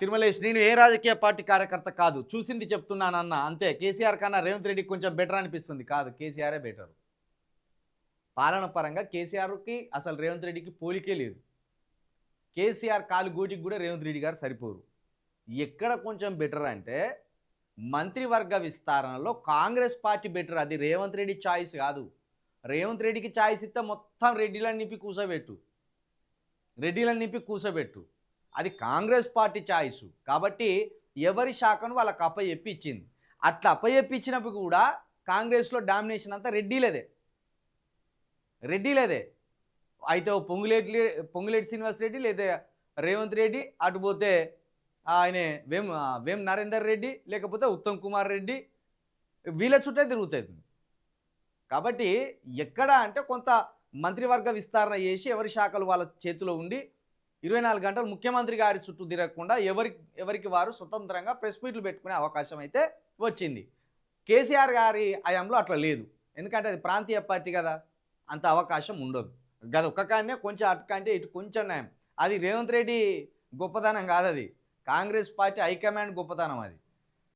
తిరుమలేష్, నేను ఏ రాజకీయ పార్టీ కార్యకర్త కాదు. చూసింది చెప్తున్నానన్న అంతే. కేసీఆర్ కన్నా రేవంత్ రెడ్డికి కొంచెం బెటర్ అనిపిస్తుంది. కాదు, కేసీఆరే బెటర్. పాలన పరంగా కేసీఆర్‌కి అసలు రేవంత్ రెడ్డికి పోలికే లేదు. కేసీఆర్ కాలు గోటికి కూడా రేవంత్ రెడ్డి గారు సరిపోరు. ఎక్కడ కొంచెం బెటర్ అంటే మంత్రివర్గ విస్తరణలో కాంగ్రెస్ పార్టీ బెటర్. అది రేవంత్ రెడ్డి చాయిస్ కాదు. రేవంత్ రెడ్డికి చాయిస్ ఇస్తే మొత్తం రెడ్డిలను నింపి కూసబెట్టు. అది కాంగ్రెస్ పార్టీ చాయిస్. కాబట్టి ఎవరి శాఖను వాళ్ళకి అప్పచెప్పి ఇచ్చింది. అట్లా అప్పచెప్పి ఇచ్చినప్పుడు కూడా కాంగ్రెస్లో డామినేషన్ అంతా రెడ్డిలేదే. అయితే పొంగులేటి శ్రీనివాస్ రెడ్డి, లేదా రేవంత్ రెడ్డి, అటు పోతే ఆయన వేం నరేందర్ రెడ్డి, లేకపోతే ఉత్తమ్ కుమార్ రెడ్డి, వీళ్ళ చుట్టే తిరుగుతుంది. కాబట్టి ఎక్కడ అంటే కొంత మంత్రివర్గ విస్తరణ చేసి ఎవరి శాఖలు వాళ్ళ చేతిలో ఉండి 24 గంటలు ముఖ్యమంత్రి గారి చుట్టూ తిరగకుండా ఎవరికి వారు స్వతంత్రంగా ప్రెస్ మీట్లు పెట్టుకునే అవకాశం అయితే వచ్చింది. కేసీఆర్ గారి హయాంలో అట్లా లేదు. ఎందుకంటే అది ప్రాంతీయ పార్టీ కదా, అంత అవకాశం ఉండదు. గది ఒక్కకాన్నే కొంచెం అటుకంటే ఇటు కొంచెం న్యాయం. అది రేవంత్ రెడ్డి గొప్పతనం కాదు, అది కాంగ్రెస్ పార్టీ హైకమాండ్ గొప్పతనం అది.